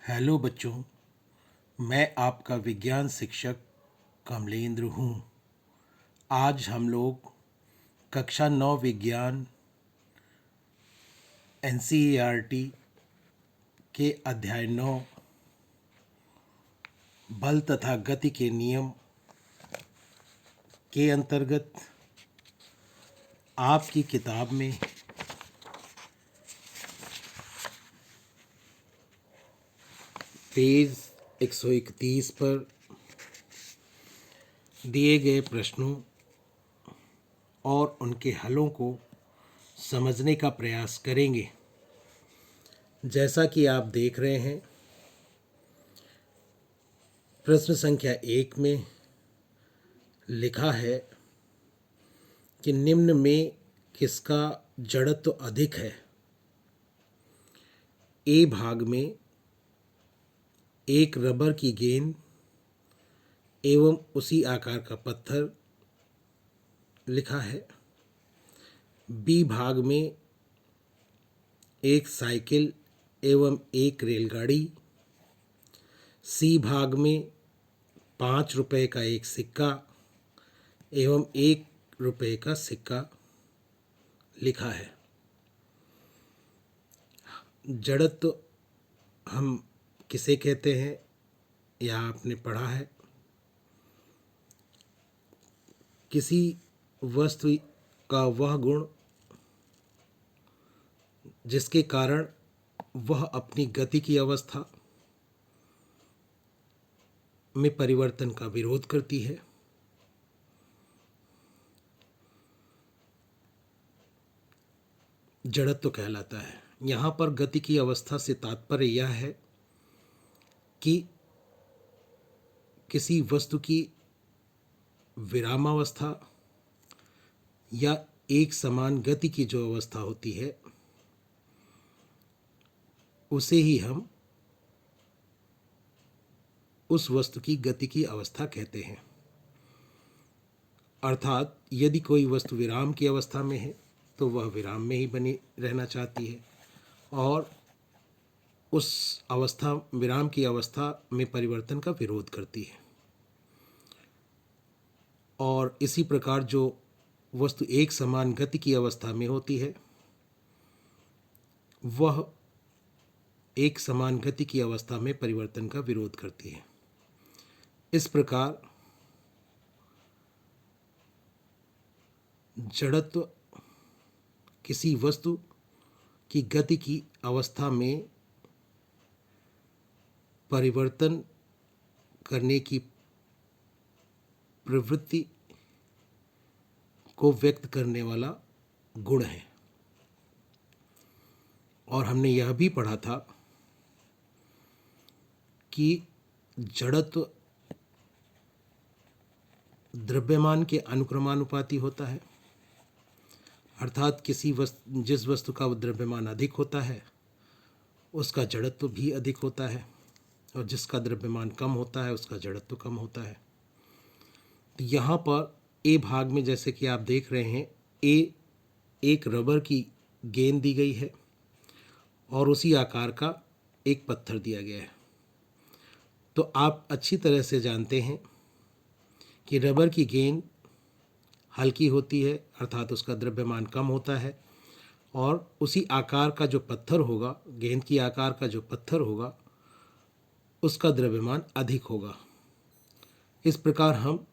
Hello बच्चों, मैं आपका विज्ञान शिक्षक कमलेंद्र हूँ। आज हम लोग कक्षा 9 विज्ञान एनसीईआरटी के अध्याय 9 बल तथा गति के नियम के अंतर्गत आपकी किताब में पेज 131 पर दिए गए प्रश्नों और उनके हलों को समझने का प्रयास करेंगे। जैसा कि आप देख रहे हैं, प्रश्न संख्या 1 में लिखा है कि निम्न में किसका जड़त्व अधिक है। ए भाग में एक रबर की गेंद एवं उसी आकार का पत्थर लिखा है। बी भाग में एक साइकिल एवं एक रेलगाड़ी। सी भाग में 5 रुपए का एक सिक्का एवं 1 रुपए का सिक्का लिखा है। जड़त्व हम किसे कहते हैं, यह आपने पढ़ा है। किसी वस्तु का वह गुण जिसके कारण वह अपनी गति की अवस्था में परिवर्तन का विरोध करती है। जड़त्व कहलाता है। यहाँ पर गति की अवस्था से तात्पर्य यह है कि किसी वस्तु की विरामावस्था या एक समान गति की जो अवस्था होती है उसे ही हम उस वस्तु की गति की अवस्था कहते हैं। अर्थात यदि कोई वस्तु विराम की अवस्था में है तो वह विराम में ही बनी रहना चाहती है और उस अवस्था विराम की अवस्था में परिवर्तन का विरोध करती है। और इसी प्रकार जो वस्तु एक समान गति की अवस्था में होती है वह एक समान गति की अवस्था में परिवर्तन का विरोध करती है। इस प्रकार जड़त्व किसी वस्तु की गति की अवस्था में परिवर्तन करने की प्रवृत्ति को व्यक्त करने वाला गुण है। और हमने यह भी पढ़ा था कि जड़त्व द्रव्यमान के अनुक्रमानुपाती होता है। अर्थात जिस वस्तु का द्रव्यमान अधिक होता है उसका जड़त्व भी अधिक होता है और जिसका द्रव्यमान कम होता है उसका जड़त्व कम होता है। तो यहाँ पर ए भाग में जैसे कि आप देख रहे हैं, ए एक रबर की गेंद दी गई है और उसी आकार का एक पत्थर दिया गया है। तो आप अच्छी तरह से जानते हैं कि रबर की गेंद हल्की होती है अर्थात उसका द्रव्यमान कम होता है और उसी आकार का जो पत्थर होगा, गेंद की आकार का जो पत्थर होगा उसका द्रव्यमान अधिक होगा। इस प्रकार हम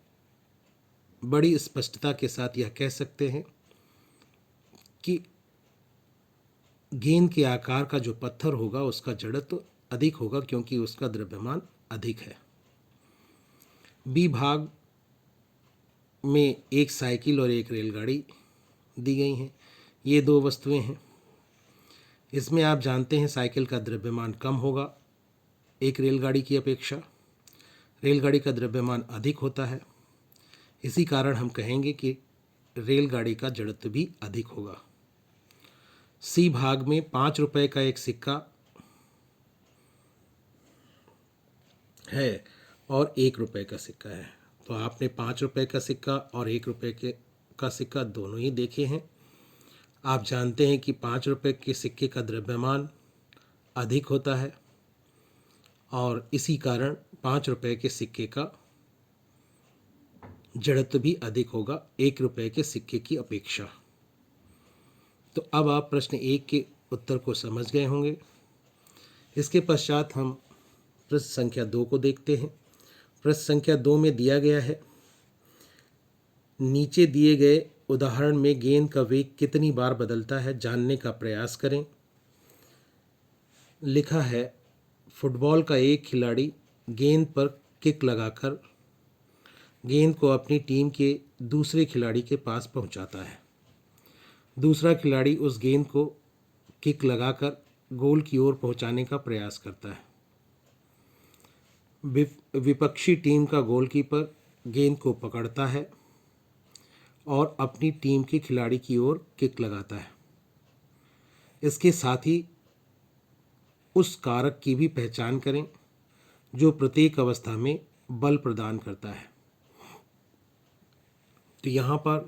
बड़ी स्पष्टता के साथ यह कह सकते हैं कि गेंद के आकार का जो पत्थर होगा उसका जड़त्व अधिक होगा क्योंकि उसका द्रव्यमान अधिक है। बी भाग में एक साइकिल और एक रेलगाड़ी दी गई हैं। ये दो वस्तुएं हैं। इसमें आप जानते हैं साइकिल का द्रव्यमान कम होगा एक रेलगाड़ी की अपेक्षा। रेलगाड़ी का द्रव्यमान अधिक होता है। इसी कारण हम कहेंगे कि रेलगाड़ी का जड़त्व भी अधिक होगा। सी भाग में 5 रुपए का एक सिक्का है और 1 रुपए का सिक्का है। तो आपने 5 रुपए का सिक्का और 1 रुपए का सिक्का दोनों ही देखे हैं। आप जानते हैं कि 5 रुपए के सिक्के का द्रव्यमान अधिक होता है और इसी कारण 5 रुपए के सिक्के का जड़त्व भी अधिक होगा 1 रुपए के सिक्के की अपेक्षा। तो अब आप प्रश्न 1 के उत्तर को समझ गए होंगे। इसके पश्चात हम प्रश्न संख्या 2 को देखते हैं। प्रश्न संख्या 2 में दिया गया है, नीचे दिए गए उदाहरण में गेंद का वेग कितनी बार बदलता है जानने का प्रयास करें। लिखा है, फुटबॉल का एक खिलाड़ी गेंद पर किक लगाकर गेंद को अपनी टीम के दूसरे खिलाड़ी के पास पहुंचाता है। दूसरा खिलाड़ी उस गेंद को किक लगाकर गोल की ओर पहुंचाने का प्रयास करता है। विपक्षी टीम का गोलकीपर गेंद को पकड़ता है और अपनी टीम के खिलाड़ी की ओर किक लगाता है। इसके साथ ही उस कारक की भी पहचान करें जो प्रत्येक अवस्था में बल प्रदान करता है। तो यहाँ पर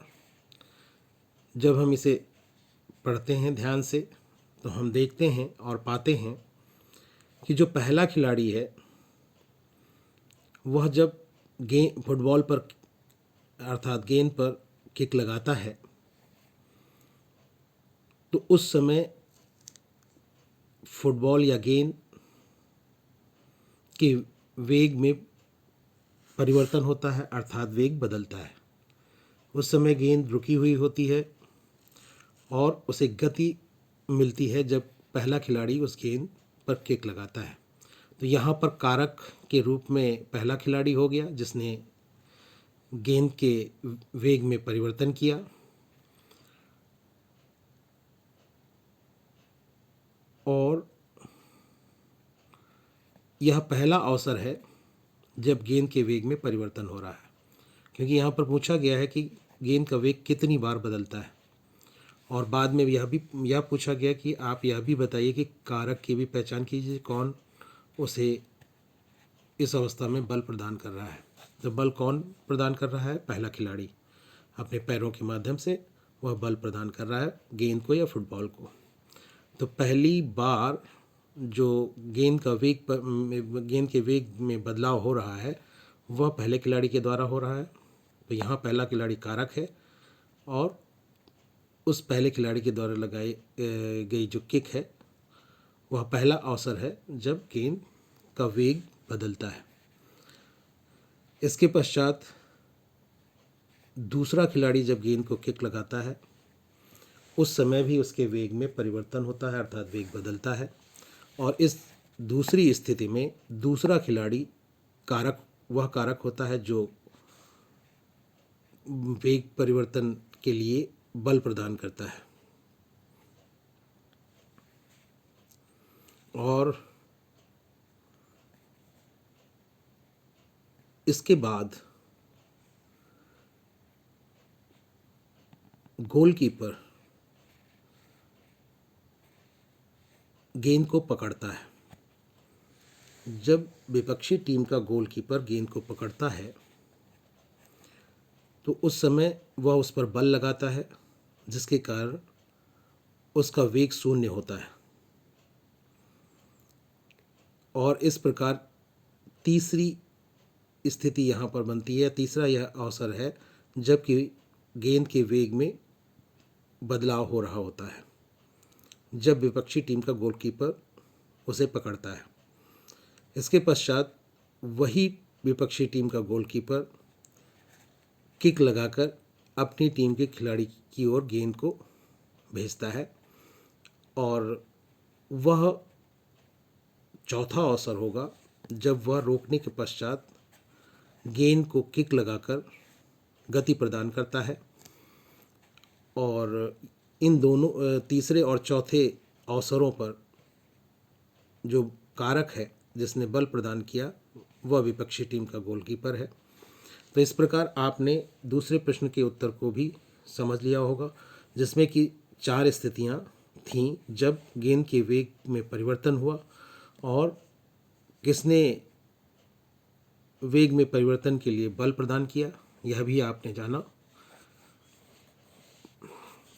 जब हम इसे पढ़ते हैं ध्यान से तो हम देखते हैं और पाते हैं कि जो पहला खिलाड़ी है वह जब गेंद फुटबॉल पर अर्थात गेंद पर किक लगाता है तो उस समय फुटबॉल या गेंद के वेग में परिवर्तन होता है अर्थात वेग बदलता है। उस समय गेंद रुकी हुई होती है और उसे गति मिलती है जब पहला खिलाड़ी उस गेंद पर किक लगाता है। तो यहाँ पर कारक के रूप में पहला खिलाड़ी हो गया जिसने गेंद के वेग में परिवर्तन किया। और यह पहला अवसर है जब गेंद के वेग में परिवर्तन हो रहा है, क्योंकि यहाँ पर पूछा गया है कि गेंद का वेग कितनी बार बदलता है। और बाद में यह पूछा गया कि आप यह भी बताइए कि कारक की भी पहचान कीजिए कौन उसे इस अवस्था में बल प्रदान कर रहा है। तो बल कौन प्रदान कर रहा है? पहला खिलाड़ी अपने पैरों के माध्यम से वह बल प्रदान कर रहा है गेंद को या फुटबॉल को। तो पहली बार जो गेंद के वेग में बदलाव हो रहा है वह पहले खिलाड़ी के द्वारा हो रहा है। तो यहाँ पहला खिलाड़ी कारक है और उस पहले खिलाड़ी के द्वारा लगाई गई जो किक है वह पहला अवसर है जब गेंद का वेग बदलता है। इसके पश्चात दूसरा खिलाड़ी जब गेंद को किक लगाता है उस समय भी उसके वेग में परिवर्तन होता है अर्थात वेग बदलता है। और इस दूसरी स्थिति में दूसरा खिलाड़ी वह कारक होता है जो वेग परिवर्तन के लिए बल प्रदान करता है। और इसके बाद गोलकीपर गेंद को पकड़ता है। जब विपक्षी टीम का गोलकीपर गेंद को पकड़ता है तो उस समय वह उस पर बल लगाता है जिसके कारण उसका वेग शून्य होता है। और इस प्रकार तीसरी स्थिति यहाँ पर बनती है, तीसरा यह अवसर है जबकि गेंद के वेग में बदलाव हो रहा होता है जब विपक्षी टीम का गोलकीपर उसे पकड़ता है। इसके पश्चात वही विपक्षी टीम का गोलकीपर किक लगाकर अपनी टीम के खिलाड़ी की ओर गेंद को भेजता है और वह चौथा अवसर होगा जब वह रोकने के पश्चात गेंद को किक लगाकर गति प्रदान करता है। और इन दोनों तीसरे और चौथे अवसरों पर जो कारक है जिसने बल प्रदान किया वह विपक्षी टीम का गोलकीपर है। तो इस प्रकार आपने दूसरे प्रश्न के उत्तर को भी समझ लिया होगा जिसमें कि 4 स्थितियां थीं जब गेंद के वेग में परिवर्तन हुआ और किसने वेग में परिवर्तन के लिए बल प्रदान किया यह भी आपने जाना।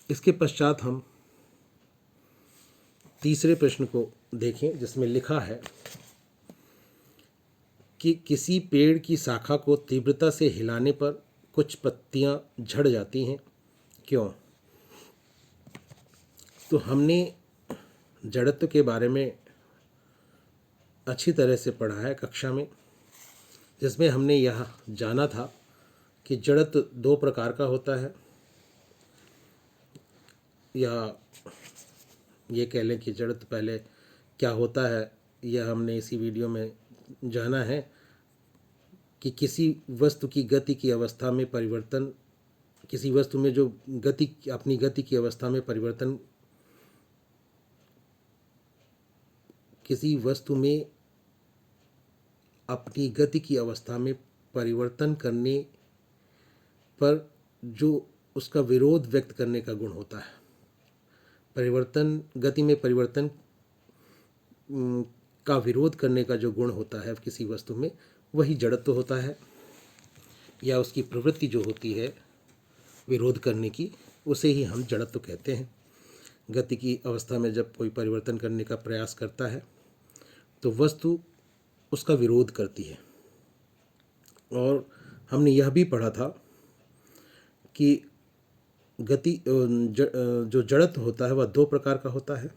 इसके पश्चात हम तीसरे प्रश्न को देखें जिसमें लिखा है, कि किसी पेड़ की शाखा को तीव्रता से हिलाने पर कुछ पत्तियां झड़ जाती हैं, क्यों? तो हमने जड़त्व के बारे में अच्छी तरह से पढ़ा है कक्षा में, जिसमें हमने यह जाना था कि जड़त्व दो प्रकार का होता है, या ये कह लें कि जड़त्व पहले क्या होता है, यह हमने इसी वीडियो में जाना है कि किसी वस्तु की गति की अवस्था में परिवर्तन, किसी वस्तु में जो गति अपनी गति की अवस्था में परिवर्तन, किसी वस्तु में अपनी गति की अवस्था में परिवर्तन करने पर जो उसका विरोध व्यक्त करने का गुण होता है, परिवर्तन, गति में परिवर्तन का विरोध करने का जो गुण होता है किसी वस्तु में, वही जड़त्व होता है, या उसकी प्रवृत्ति जो होती है विरोध करने की, उसे ही हम जड़त्व कहते हैं। गति की अवस्था में जब कोई परिवर्तन करने का प्रयास करता है तो वस्तु उसका विरोध करती है। और हमने यह भी पढ़ा था कि गति जो जड़त्व होता है वह दो प्रकार का होता है,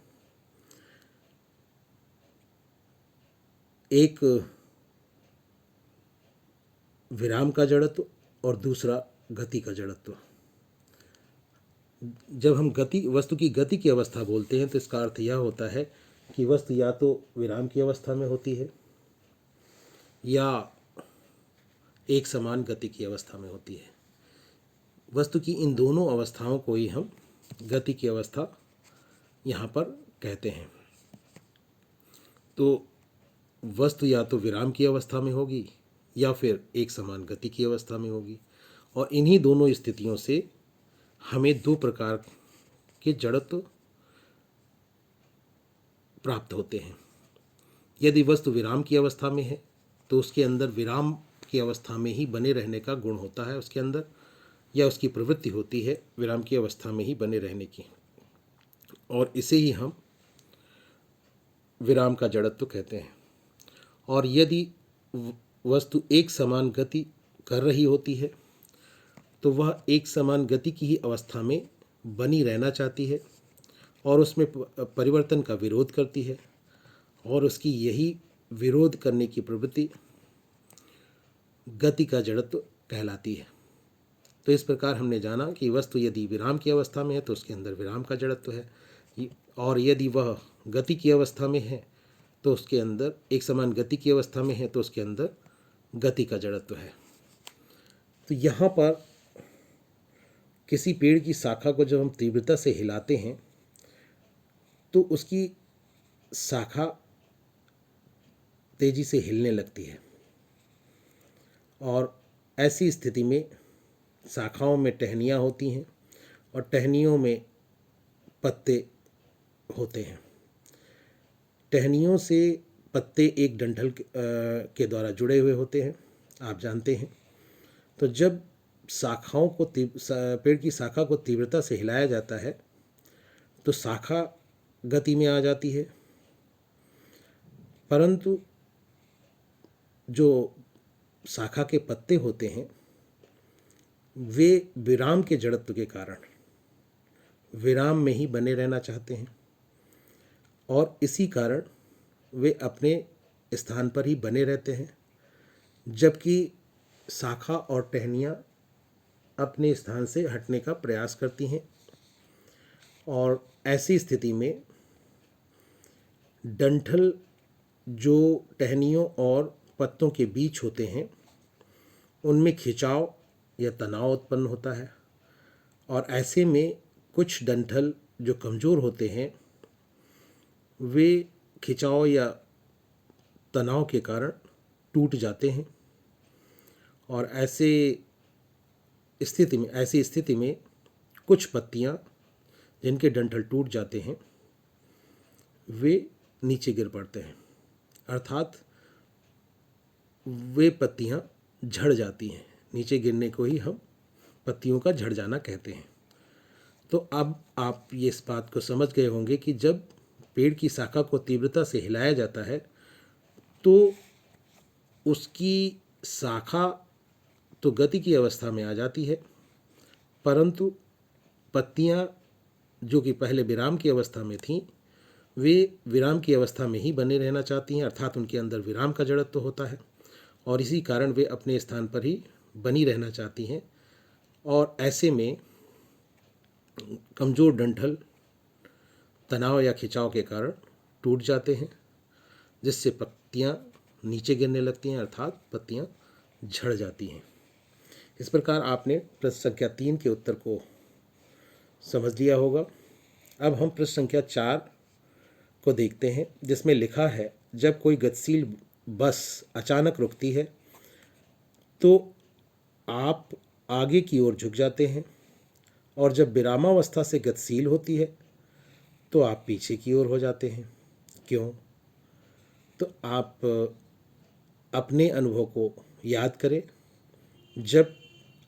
एक विराम का जड़त्व और दूसरा गति का जड़त्व। जब हम वस्तु की गति की अवस्था बोलते हैं तो इसका अर्थ यह होता है कि वस्तु या तो विराम की अवस्था में होती है या एक समान गति की अवस्था में होती है। वस्तु की इन दोनों अवस्थाओं को ही हम गति की अवस्था यहाँ पर कहते हैं। तो वस्तु या तो विराम की अवस्था में होगी या फिर एक समान गति की अवस्था में होगी, और इन्हीं दोनों स्थितियों से हमें दो प्रकार के जड़त्व प्राप्त होते हैं। यदि वस्तु विराम की अवस्था में है तो उसके अंदर विराम की अवस्था में ही बने रहने का गुण होता है उसके अंदर, या उसकी प्रवृत्ति होती है विराम की अवस्था में ही बने रहने की, और इसे ही हम विराम का जड़त्व कहते हैं। और यदि वस्तु एक समान गति कर रही होती है तो वह एक समान गति की ही अवस्था में बनी रहना चाहती है और उसमें परिवर्तन का विरोध करती है, और उसकी यही विरोध करने की प्रवृत्ति गति का जड़त्व कहलाती है। तो इस प्रकार हमने जाना कि वस्तु यदि विराम की अवस्था में है तो उसके अंदर विराम का जड़त्व है, और यदि वह गति की अवस्था में है तो उसके अंदर, एक समान गति की अवस्था में है तो उसके अंदर गति का जड़त्व है। तो यहाँ पर किसी पेड़ की शाखा को जब हम तीव्रता से हिलाते हैं तो उसकी शाखा तेजी से हिलने लगती है, और ऐसी स्थिति में शाखाओं में टहनियाँ होती हैं और टहनियों में पत्ते होते हैं। टहनियों से पत्ते एक डंठल के द्वारा जुड़े हुए होते हैं, आप जानते हैं। तो जब शाखाओं को पेड़ की शाखा को तीव्रता से हिलाया जाता है तो शाखा गति में आ जाती है, परंतु जो शाखा के पत्ते होते हैं वे विराम के जड़त्व के कारण विराम में ही बने रहना चाहते हैं, और इसी कारण वे अपने स्थान पर ही बने रहते हैं, जबकि शाखा और टहनियाँ अपने स्थान से हटने का प्रयास करती हैं। और ऐसी स्थिति में डंठल जो टहनियों और पत्तों के बीच होते हैं उनमें खिंचाव या तनाव उत्पन्न होता है, और ऐसे में कुछ डंठल जो कमज़ोर होते हैं वे खिंचाव या तनाव के कारण टूट जाते हैं, और ऐसी स्थिति में कुछ पत्तियां जिनके डंठल टूट जाते हैं वे नीचे गिर पड़ते हैं, अर्थात वे पत्तियां झड़ जाती हैं। नीचे गिरने को ही हम पत्तियों का झड़ जाना कहते हैं। तो अब आप ये इस बात को समझ गए होंगे कि जब पेड़ की शाखा को तीव्रता से हिलाया जाता है तो उसकी शाखा तो गति की अवस्था में आ जाती है, परंतु पत्तियां जो कि पहले विराम की अवस्था में थीं, वे विराम की अवस्था में ही बने रहना चाहती हैं, अर्थात उनके अंदर विराम का जड़त्व तो होता है और इसी कारण वे अपने स्थान पर ही बनी रहना चाहती हैं। और ऐसे में कमज़ोर डंठल तनाव या खिंचाव के कारण टूट जाते हैं, जिससे पत्तियां नीचे गिरने लगती हैं, अर्थात पत्तियां झड़ जाती हैं। इस प्रकार आपने प्रश्न संख्या 3 के उत्तर को समझ लिया होगा। अब हम प्रश्न संख्या 4 को देखते हैं, जिसमें लिखा है, जब कोई गतिशील बस अचानक रुकती है तो आप आगे की ओर झुक जाते हैं, और जब विरामावस्था से गतिशील होती है तो आप पीछे की ओर हो जाते हैं। क्यों? तो आप अपने अनुभव को याद करें। जब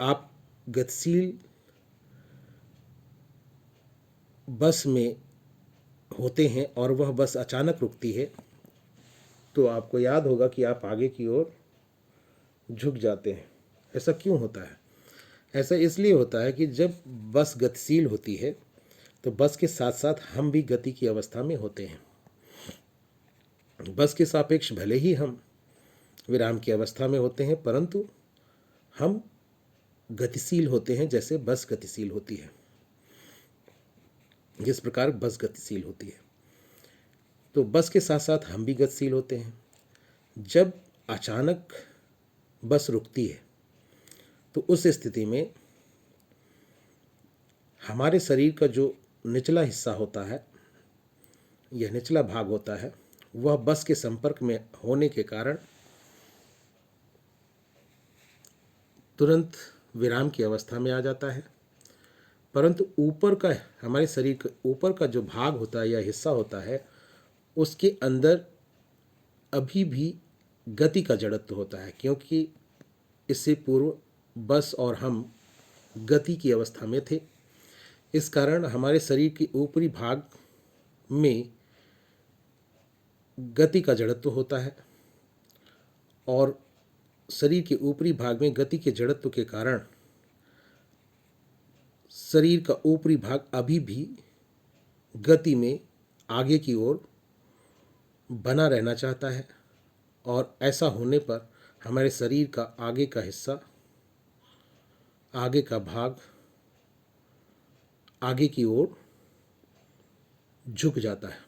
आप गतिशील बस में होते हैं और वह बस अचानक रुकती है तो आपको याद होगा कि आप आगे की ओर झुक जाते हैं। ऐसा क्यों होता है? ऐसा इसलिए होता है कि जब बस गतिशील होती है तो बस के साथ साथ हम भी गति की अवस्था में होते हैं। बस के सापेक्ष भले ही हम विराम की अवस्था में होते हैं, परंतु हम गतिशील होते हैं जैसे बस गतिशील होती है, जिस प्रकार बस गतिशील होती है। तो बस के साथ साथ हम भी गतिशील होते हैं। जब अचानक बस रुकती है तो उस स्थिति में हमारे शरीर का जो निचला हिस्सा होता है, यह निचला भाग होता है, वह बस के संपर्क में होने के कारण तुरंत विराम की अवस्था में आ जाता है। परंतु ऊपर का, हमारे शरीर के ऊपर का जो भाग होता है या हिस्सा होता है, उसके अंदर अभी भी गति का जड़त्व होता है, क्योंकि इससे पूर्व बस और हम गति की अवस्था में थे। इस कारण हमारे शरीर के ऊपरी भाग में गति का जड़त्व होता है, और शरीर के ऊपरी भाग में गति के जड़त्व के कारण शरीर का ऊपरी भाग अभी भी गति में आगे की ओर बना रहना चाहता है, और ऐसा होने पर हमारे शरीर का आगे का हिस्सा, आगे का भाग आगे की ओर झुक जाता है,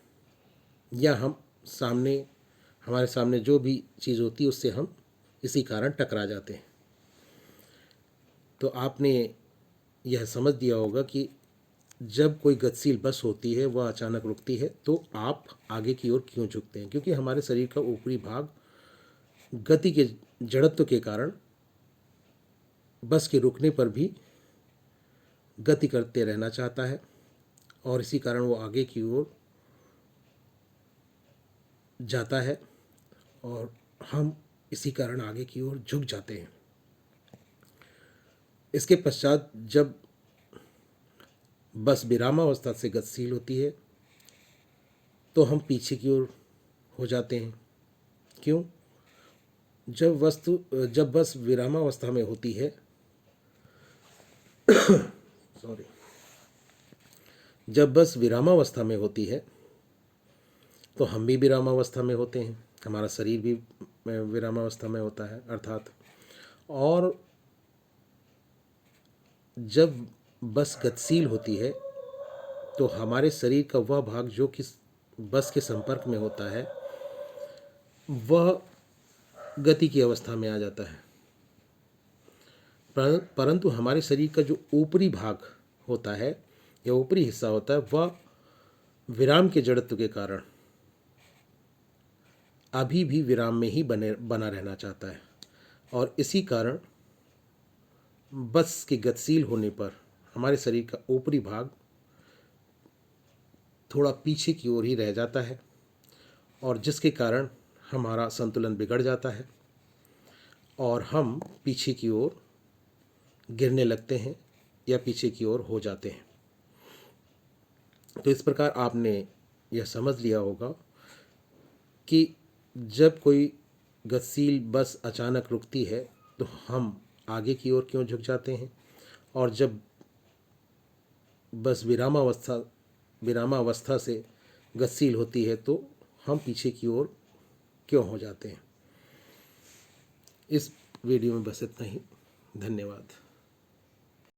या हम सामने, हमारे सामने जो भी चीज़ होती है उससे हम इसी कारण टकरा जाते हैं। तो आपने यह समझ दिया होगा कि जब कोई गतिशील बस होती है, वह अचानक रुकती है, तो आप आगे की ओर क्यों झुकते हैं? क्योंकि हमारे शरीर का ऊपरी भाग गति के जड़त्व के कारण बस के रुकने पर भी गति करते रहना चाहता है, और इसी कारण वो आगे की ओर जाता है, और हम इसी कारण आगे की ओर झुक जाते हैं। इसके पश्चात जब बस विरामावस्था से गतिशील होती है तो हम पीछे की ओर हो जाते हैं। क्यों? जब बस विरामावस्था में होती है सॉरी जब बस विरामावस्था में होती है तो हम भी विरामावस्था में होते हैं, हमारा शरीर भी विरामावस्था में होता है अर्थात। और जब बस गतिशील होती है तो हमारे शरीर का वह भाग जो कि बस के संपर्क में होता है, वह गति की अवस्था में आ जाता है। परंतु हमारे शरीर का जो ऊपरी भाग होता है या ऊपरी हिस्सा होता है, वह विराम के जड़त्व के कारण अभी भी विराम में ही बना रहना चाहता है, और इसी कारण बस के गतिशील होने पर हमारे शरीर का ऊपरी भाग थोड़ा पीछे की ओर ही रह जाता है, और जिसके कारण हमारा संतुलन बिगड़ जाता है और हम पीछे की ओर गिरने लगते हैं या पीछे की ओर हो जाते हैं। तो इस प्रकार आपने यह समझ लिया होगा कि जब कोई गतिशील बस अचानक रुकती है तो हम आगे की ओर क्यों झुक जाते हैं, और जब बस विरामावस्था से गतिशील होती है तो हम पीछे की ओर क्यों हो जाते हैं। इस वीडियो में बस इतना ही। धन्यवाद।